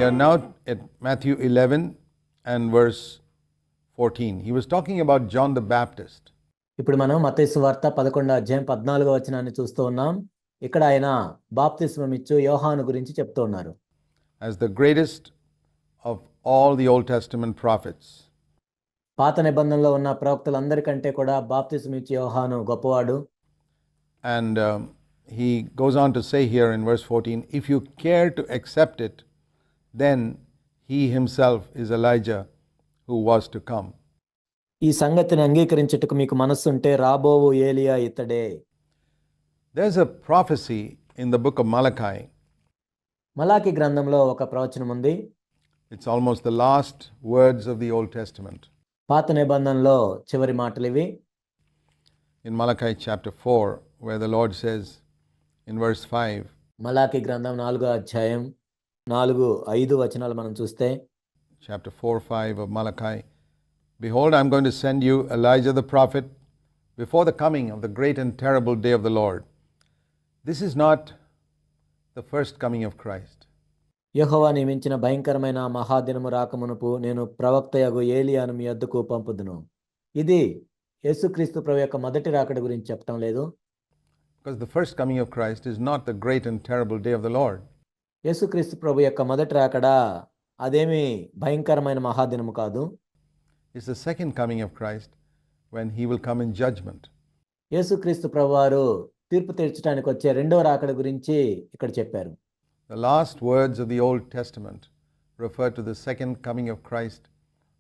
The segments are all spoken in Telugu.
We are now at Matthew 11 and verse 14. He was talking about John the Baptist. ఇప్పుడు మనం మత్తయి సువార్త 11వ అధ్యాయం 14వ వచనాన్ని చూస్తూ ఉన్నాం. ఇక్కడ ఆయన బాప్తిస్మం ఇచ్చు యోహాను గురించి చెప్తూ ఉన్నారు. As the greatest of all the Old Testament prophets. పాత నిబంధనలో ఉన్న ప్రవక్తలందరికంటే కూడా బాప్తిస్మం ఇచ్చు యోహాను గొప్పవాడు. And he goes on to say here in verse 14, if you care to accept it, then he himself is Elijah who was to come. ఈ సంగతిని అంగీకరించుటకు మీకు మనస్సుంటే రాబోవు ఏలియా ఇతడే. There's a prophecy in the book of Malachi. మలాకి గ్రంథంలో ఒక ప్రవచనం ఉంది. It's almost the last words of the Old Testament. పాత నిబంధనలో చివరి మాటలు ఇవి. In Malachi chapter 4, where the Lord says in verse 5, మలాకి గ్రంథం 4వ అధ్యాయం 4-5 వచనాలు మనం చూస్తే, chapter 4-5 of Malachi, behold, I'm going to send you Elijah the prophet before the coming of the great and terrible day of the Lord. This is not the first coming of Christ. యెహోవా నియమించిన భయంకరమైన మహాదినము రాకమునుపు నేను ప్రవక్తయగు ఏలియాను మీ యొద్దకు పంపుదును. ఇది యేసుక్రీస్తు ప్రభు యొక్క మొదటి రాకడ గురించి చెప్పటం లేదు. Because the first coming of Christ is not the great and terrible day of the Lord. యేసుక్రీస్తు ప్రభు యొక్క మొదటి రాకడ అదేమి భయంకరమైన మహాదినము కాదు. It's the second coming of Christ when he will come in judgment. యేసుక్రీస్తు ప్రభువారు తీర్పు తీర్చడానికి వచ్చే రెండవ రాకడ గురించి ఇక్కడ చెప్పారు. The last words of the Old Testament refer to the second coming of Christ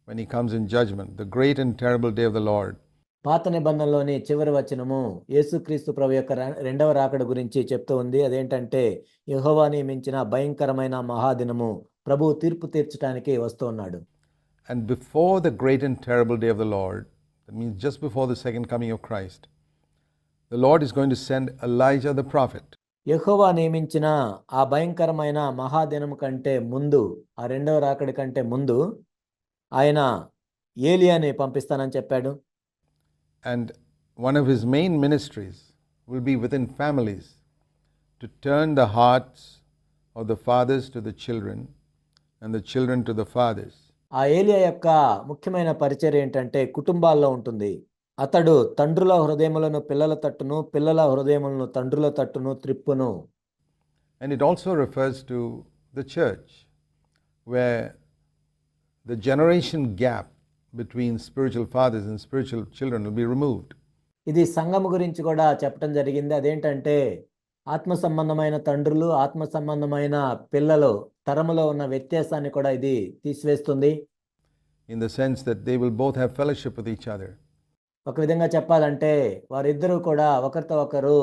when he comes in judgment, the great and terrible day of the Lord. పాత నిబంధనలోని చివరి వచనము యేసుక్రీస్తు ప్రభు యొక్క రెండవ రాకడ గురించి చెప్తూ ఉంది. అదేంటంటే యెహోవా నియమించిన భయంకరమైన మహాదినము, ప్రభువు తీర్పు తీర్చడానికి వస్తూ ఉన్నాడు. And before the great and terrible day of the Lord, that means just before the second coming of Christ, the Lord is going to send Elijah the prophet. యెహోవా నియమించిన ఆ భయంకరమైన మహాదినము కంటే ముందు, ఆ రెండవ రాకడి కంటే ముందు ఆయన ఏలియాని పంపిస్తానని చెప్పాడు. And one of his main ministries will be within families to turn the hearts of the fathers to the children and the children to the fathers. ఆ ఏలియా యొక్క ముఖ్యమైన పరిచర్య ఏంటంటే కుటుంబాల్లో ఉంటుంది. అతడు తండ్రుల హృదయములను పిల్లల తట్టును, పిల్లల హృదయములను తండ్రుల తట్టును త్రిప్పును. And it also refers to the church, where the generation gap between spiritual fathers and spiritual children will be removed. ఇది సంఘము గురించి కూడా చెప్పడం జరిగింది. అదేంటంటే ఆత్మ సంబంధమైన తండ్రులు, ఆత్మ సంబంధమైన పిల్లలు తరములో ఉన్న వ్యత్యాసాన్ని కూడా ఇది తీసివేస్తుంది. In the sense that they will both have fellowship with each other. ఒక విధంగా చెప్పాలంటే వారిద్దరూ కూడా ఒకరితో ఒకరు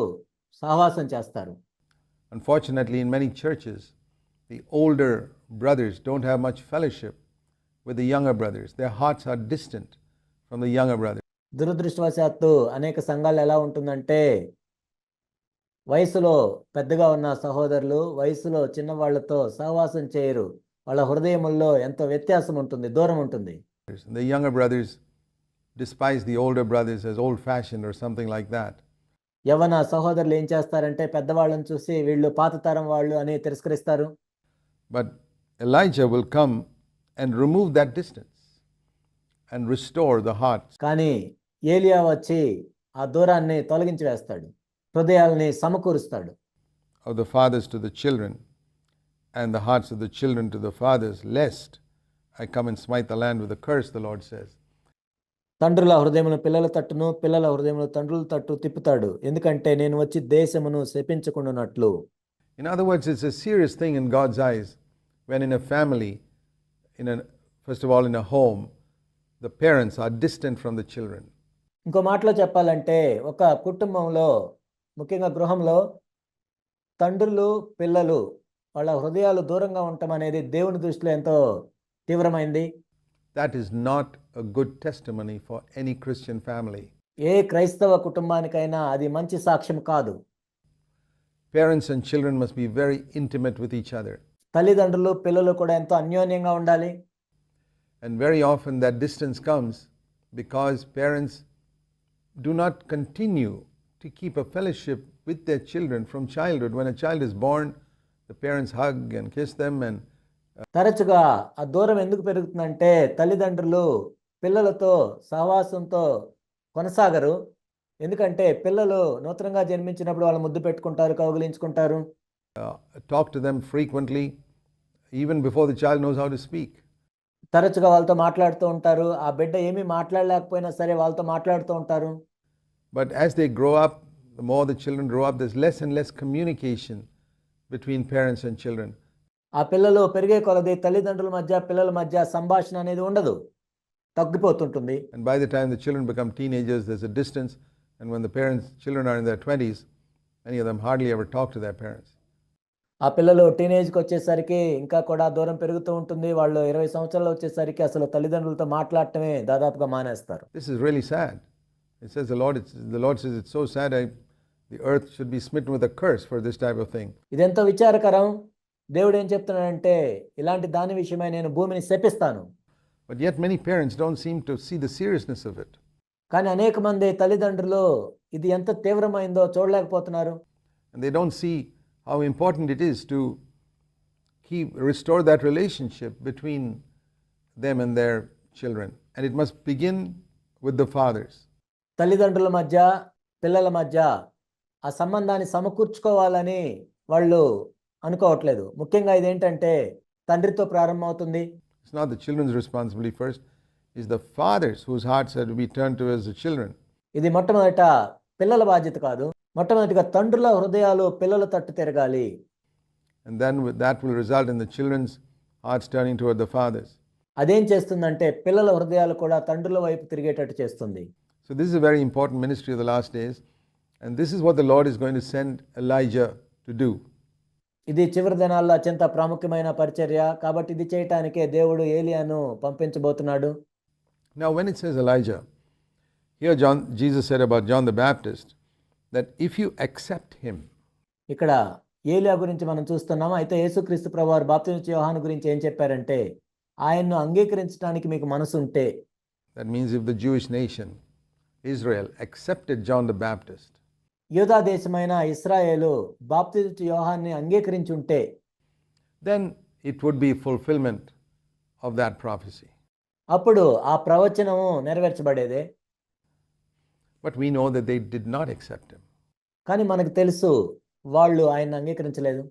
సహవాసం చేస్తారు. Unfortunately, in many churches, the older brothers don't have much fellowship with the younger brothers. Their hearts are distant from the younger brothers. దురదృష్టవశాత్తు అనేక సంఘాలు ఎలా ఉంటుందంటే వయసులో పెద్దగా ఉన్న సహోదరులు వయసులో చిన్నవాళ్లతో సహవాసం చేయరు. వాళ్ళ హృదయముల్లో ఎంతో వ్యత్యాసం ఉంటుంది, దూరం ఉంటుంది. The younger brothers despise the older brothers as old-fashioned or something like that. యవ్వన సహోదరులు ఏం చేస్తారంటే పెద్దవాళ్ళని చూసి వీళ్ళు పాత తరం వాళ్ళు అని తిరస్కరిస్తారు. But Elijah will come and remove that distance and restore the hearts. కానీ ఏలియా వచ్చి ఆ దూరాన్ని తొలగించి వేస్తాడు, హృదయాల్ని సమకూరుస్తాడు. Of the fathers to the children and the hearts of the children to the fathers, lest I come and smite the land with a curse, the Lord says. తండ్రుల హృదయమును పిల్లల తట్టును, పిల్లల హృదయమును తండ్రుల తట్టు తిప్పుతాడు, ఎందుకంటే నేను వచ్చి దేశమును శపించకుండునట్లు. In other words, it's a serious thing in God's eyes when in a family, first of all in a home, the parents are distant from the children. ఇంకో మాటలో చెప్పాలంటే ఒక కుటుంబంలో, ముఖ్యంగా గృహంలో తండ్రులు పిల్లలు వాళ్ళ హృదయాలు దూరంగా ఉండటం అనేది దేవుని దృష్టిలో ఎంతో తీవ్రమైంది. That is not a good testimony for any Christian family. ఏ క్రైస్తవ కుటుంబానికైనా అది మంచి సాక్ష్యం కాదు. Parents and children must be very intimate with each other. తల్లిదండ్రులు పిల్లలు కూడా ఎంతో అన్యోన్యంగా ఉండాలి. And very often that distance comes because parents do not continue to keep a fellowship with their children from childhood. When a child is born, the parents hug and kiss them and తరచుగా ఆ దూరం ఎందుకు పెరుగుతుందంటే తల్లిదండ్రులు పిల్లలతో సహవాసంతో కొనసాగరు. ఎందుకంటే పిల్లలు నూతనంగా జన్మించినప్పుడు వాళ్ళు ముద్దు పెట్టుకుంటారు, కౌగిలించుకుంటారు. Talk to them frequently, even before the child knows how to speak. తరచుగా వాళ్ళతో మాట్లాడుతూ ఉంటారు. ఆ బిడ్డ ఏమీ మాట్లాడలేకపోయినా సరే వాళ్ళతో మాట్లాడుతూ ఉంటారు. But as they grow up, the more the children grow up, there's less and less communication between parents and children. ఆ పిల్లలు పెరిగే కొలది తల్లిదండ్రుల మధ్య పిల్లల మధ్య సంభాషణ అనేది ఉండదు, తగ్గిపోతుంటుంది. And by the time the children become teenagers, there's a distance. And when the children are in their 20s, many of them hardly ever talk to their parents. ఆ పిల్లలు టీనేజ్కి వచ్చేసరికి ఇంకా కూడా దూరం పెరుగుతూ ఉంటుంది. వాళ్ళు 20 సంవత్సరాలు వచ్చేసరికి అసలు తల్లిదండ్రులతో మాట్లాడటమే దాదాపుగా మానేస్తారు. This is really sad. It says the Lord says it's so sad. The earth should be smitten with a curse for this type of thing. ఇదెంతో విచారకరం. దేవుడు ఏం చెప్తున్నాడంటే ఇలాంటి దాని విషయమై నేను భూమిని శపిస్తాను. But yet many parents don't seem to see the seriousness of it. కానీ అనేక మంది తల్లిదండ్రులు ఇది ఎంత తీవ్రమైందో చూడలేకపోతున్నారు. And they don't see how important it is to restore that relationship between them and their children. And it must begin with the fathers. తల్లిదండ్రుల మధ్య పిల్లల మధ్య ఆ సంబంధాన్ని సమకూర్చుకోవాలని వాళ్ళు అనుకోవట్లేదు. ముఖ్యంగా ఇదేంటంటే తండ్రితో ప్రారంభమవుతుంది. It's not the children's responsibility first. It's the fathers whose hearts are to be turned towards the children. ఇది మొట్టమొదట పిల్లల బాధ్యత కాదు. మొట్టమొదటిగా తండ్రుల హృదయాలు పిల్లల తట్టు తిరగాలి. And then that will result in the children's hearts turning toward the fathers. అదేం చేస్తుందంటే పిల్లల హృదయాలు కూడా తండ్రుల వైపు తిరిగేటట్టు చేస్తుంది. So this is a very important ministry of the last days. And this is what the Lord is going to send Elijah to do. ఇది చివరి దినాల్లో అత్యంత ప్రాముఖ్యమైన పరిచర్య. కాబట్టి ఇది చేయటానికే దేవుడు ఏలియాను పంపించబోతున్నాడు. Now when it says Elijah, here Jesus said about John the Baptist that if you accept him. ఇక్కడ ఏలియా గురించి మనం చూస్తున్నాము. అయితే యేసుక్రీస్తు ప్రభువారు బాప్తిస్మం యోహాను గురించి ఏం చెప్పారంటే ఆయన్ను అంగీకరించడానికి మీకు మనసు ఉంటే. That means if the Jewish nation Israel accepted John the Baptist. యూదా దేశమైన ఇశ్రాయేలు బాప్తిస్మం యోహాన్ని అంగీకరించి ఉంటే. Then it would be fulfillment of that prophecy. అప్పుడు ఆ ప్రవచనము నెరవేర్చబడేదే. But we know that they did not accept him. కానీ మనకు తెలుసు వాళ్ళు ఆయన్ని అంగీకరించలేదు.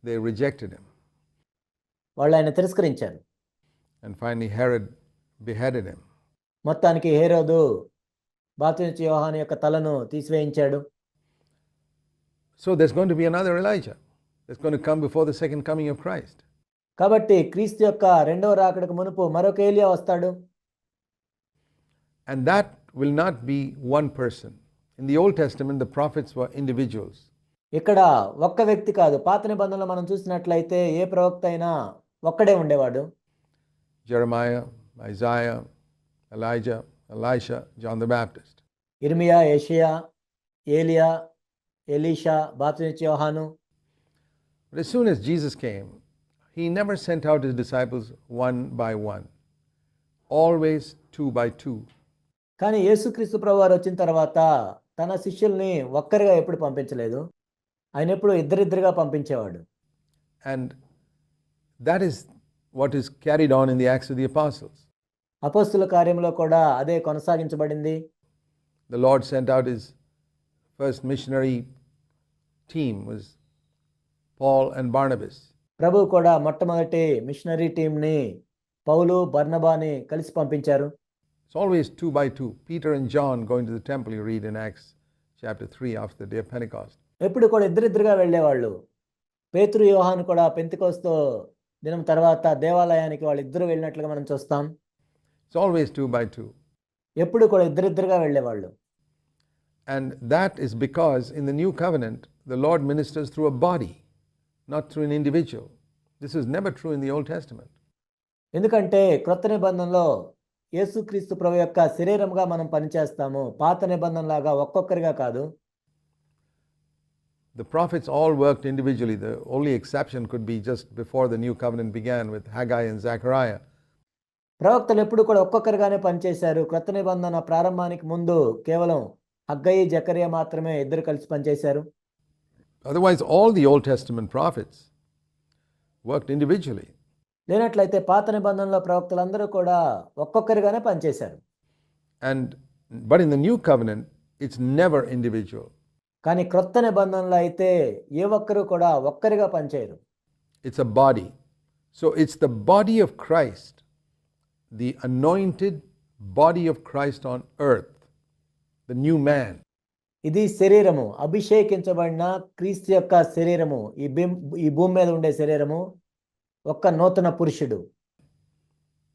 They rejected him. వాళ్ళు ఆయన తిరస్కరించారు. And finally Herod beheaded him. మొత్తానికి హేరోదు బాప్తిస్మం యోహాను యొక్క తలను తీసివేయించాడు. So there's going to be another Elijah that's going to come before the second coming of Christ. కాబట్టి క్రీస్తు యొక్క రెండవ రాకడకు మునుపు మరొక ఏలియా వస్తాడు. And that will not be one person. In the Old Testament the prophets were individuals. ఇక్కడ ఒక్క వ్యక్తి కాదు. పాత నిబంధనలో మనం చూసినట్లయితే ఏ ప్రవక్త అయినా ఒక్కడే ఉండేవాడు. Jeremiah, Isaiah, Elijah, Elisha, John the Baptist. ఇర్మియా, యెషయా, ఏలియా, ఎలీషా, బాప్తిస్మం యోహాను. But as soon as Jesus came, he never sent out his disciples one by one. Always two by two. కానీ యేసుక్రీస్తు ప్రభువారు వచ్చిన తర్వాత తన శిష్యుల్ని ఒక్కరిగా ఎప్పుడు పంపించలేదు. ఆయన ఎప్పుడు ఇద్దరిద్దరుగా పంపించేవాడు. And that is what is carried on in the Acts of the Apostles. అపోస్తుల కార్యంలో కూడా అదే కొనసాగించబడింది. The Lord sent out his first missionary team was Paul and Barnabas. ప్రభువు కూడా మొట్టమొదటి మిషనరీ టీంని పౌలు, బర్నబాని కలిసి పంపించారు. It's always two by two. Peter and John going to the temple, you read in Acts chapter 3 after the day of Pentecost. ఎప్పుడు కూడా ఇద్దరిద్దరుగా వెళ్ళేవాళ్ళు. పేతురు, యోహాను కూడా పెంతెకొస్తు దినం తర్వాత దేవాలయానికి వాళ్ళిద్దరూ వెళ్ళినట్లుగా మనం చూస్తాం. It's always two by two. ఎప్పుడు కూడా ఇద్దరిద్దరుగా వెళ్ళేవాళ్ళు. And that is because in the new covenant the Lord ministers through a body, not through an individual. This is never true in the Old Testament. ఎందుకంటే క్రొత్త నిబంధనలో యేసుక్రీస్తు ప్రభు యొక్క శరీరంగా మనం పనిచేస్తాము. పాత నిబంధనలాగా ఒక్కొక్కరిగా కాదు. The prophets all worked individually. The only exception could be just before the new covenant began with Haggai and Zechariah. ప్రవక్తలు ఎప్పుడు కూడా ఒక్కొక్కరిగానే పనిచేశారు. క్రొత్త నిబంధన ప్రారంభానికి ముందు కేవలం హగ్గయి, జకరియా మాత్రమే ఇద్దరు కలిసి పనిచేశారు. Otherwise all the Old Testament prophets worked individually. లేనట్లయితే పాత నిబంధనలో ప్రవక్తలందరూ కూడా ఒక్కొక్కరిగానే పనిచేశారు. But in the new covenant, it's never individual. కానీ క్రొత్త నిబంధనలో అయితే ఏ ఒక్కరు కూడా ఒక్కరిగా పనిచేయరు. It's a body. So it's the body of Christ, the anointed body of Christ on earth, the new man. ఇది శరీరము, అభిషేకించబడిన క్రీస్తు యొక్క శరీరము, ఈ భూమి మీద ఉండే శరీరము, ఒక్క నూతన పురుషుడు.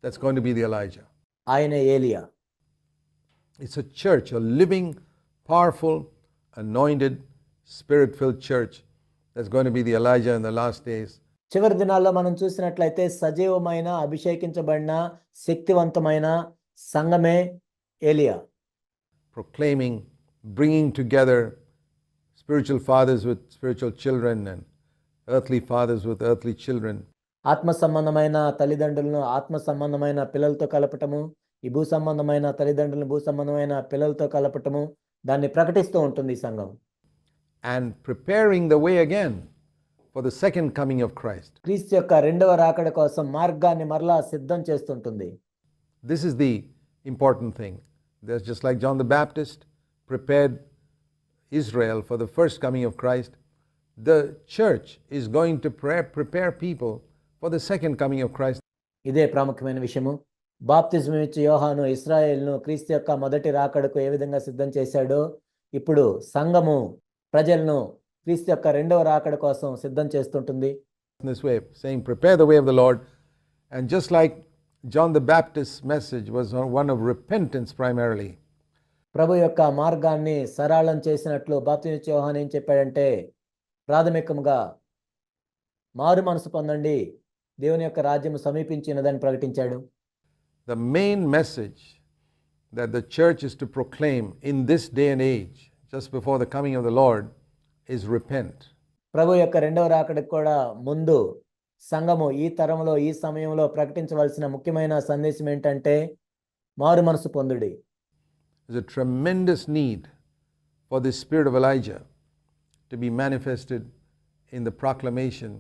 That's going to be the Elijah. ఆయనే ఏలియా. It's a church, a living, powerful, anointed, spirit-filled church that's going to be the Elijah in the last days. చివరి దినాల్లో మనం చూసినట్లయితే సజీవమైన, అభిషేకించబడిన, శక్తివంతమైన సంఘమే ఏలియా. Proclaiming, bringing together spiritual fathers with spiritual children and earthly fathers with earthly children. ఆత్మ సంబంధమైన తల్లిదండ్రులను ఆత్మ సంబంధమైన పిల్లలతో కలపటము, ఈ భూ సంబంధమైన తల్లిదండ్రులను భూ సంబంధమైన పిల్లలతో కలపటము, దాన్ని ప్రకటిస్తూ ఉంటుంది ఈ సంఘం. And preparing the way again for the second coming of Christ. క్రీస్తు యొక్క రెండవ రాకడ కోసం మార్గాన్ని మరలా సిద్ధం చేస్తుంటుంది. This is the important thing. There's just like John the Baptist prepared Israel for the first coming of Christ, the church is going to prepare people for the second coming of Christ. ఇదే ప్రాముఖ్యమైన విషయము. బాప్తిజం ఇచ్చే యోహాను ఇశ్రాయేలును క్రీస్తు యొక్క మొదటి రాకడకు ఏ విధంగా సిద్ధం చేశాడో, ఇప్పుడు సంఘము ప్రజలను క్రీస్తు యొక్క రెండవ రాకడ కోసం సిద్ధం చేస్తుంటుంది. In this way, saying, prepare the way of the Lord. And just like John the Baptist's message was one of repentance primarily. ప్రభు యొక్క మార్గాన్ని సరళం చేసినట్లు బాప్తిజం ఇచ్చే యోహాను ఏం చెప్పాడంటే, ప్రాథమికంగా మారు మనసు పొందండి, దేవుని యొక్క రాజ్యం సమీపించినదని ప్రకటించాడు. The main message that the church is to proclaim in this day and age, just before the coming of the Lord, is repent. ప్రభు యొక్క రెండవ రాకడకు కూడా ముందు సంఘము ఈ తరంలో ఈ సమయంలో ప్రకటించవలసిన ముఖ్యమైన సందేశం ఏంటంటే, మారు మనసు పొందుడి. There's a tremendous need for the spirit of Elijah to be manifested in the proclamation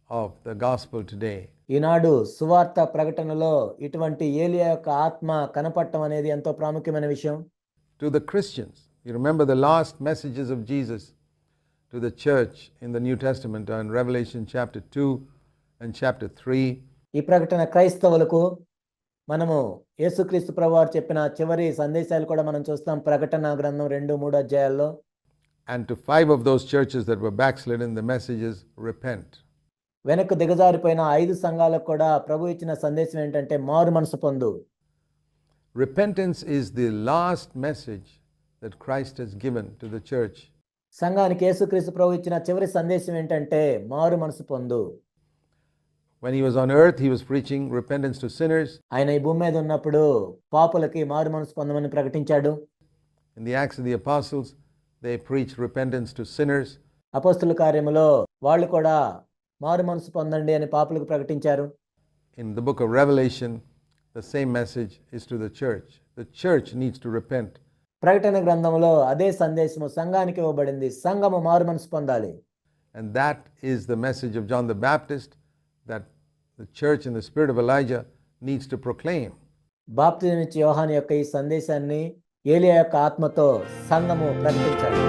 of the gospel today. ఈనాడు సువార్త ప్రకటనలో ఇటువంటి ఏలియా యొక్క ఆత్మ కనపడటం అనేది ఎంతో ప్రాముఖ్యమైన విషయం. To the Christians, you remember the last messages of Jesus to the church in the New Testament in Revelation chapter 2 and chapter 3. ఈ ప్రకటన క్రైస్తవులకు మనము యేసుక్రీస్తు ప్రభువారు చెప్పిన చివరి సందేశాలు కూడా మనం చూస్తాం ప్రకటన గ్రంథం 2-3 అధ్యాయాల్లో. And to 5 of those churches that were backslidden, the message is repent. వెనక్కు దిగజారిపోయిన 5 సంఘాలకు కూడా ప్రభు ఇచ్చిన సందేశం ఏంటంటే, మారు మనసు పొందు. Repentance is the last message that Christ has given to the church. సంఘానికి యేసుక్రీస్తు ప్రభు ఇచ్చిన చివరి సందేశం ఏంటంటే, మారు మనసు పొందు. When he was on earth, he was preaching repentance to sinners. ఆయన ఈ భూమి మీద ఉన్నప్పుడు పాపులకి మారు మనసు పొందమని ప్రకటించాడు. In the Acts of the Apostles, they preached repentance to sinners. అపోస్తుల కార్యములో వాళ్ళు కూడా మారు మనసు పొందండి అని పాపులకు ప్రకటించారు. In the book of Revelation, the same message is to the church. The church needs to repent. ప్రకటన గ్రంథంలో అదే సందేశము సంఘానికి ఇవ్వబడింది. సంఘము మారు మనసు పొందాలి. And that is the message of John the Baptist that the church in the spirit of Elijah needs to proclaim. బాప్తిజం ఇచ్చే యోహాను యొక్క ఈ సందేశాన్ని ఏలియా యొక్క ఆత్మతో సంఘము ప్రకటించాలి.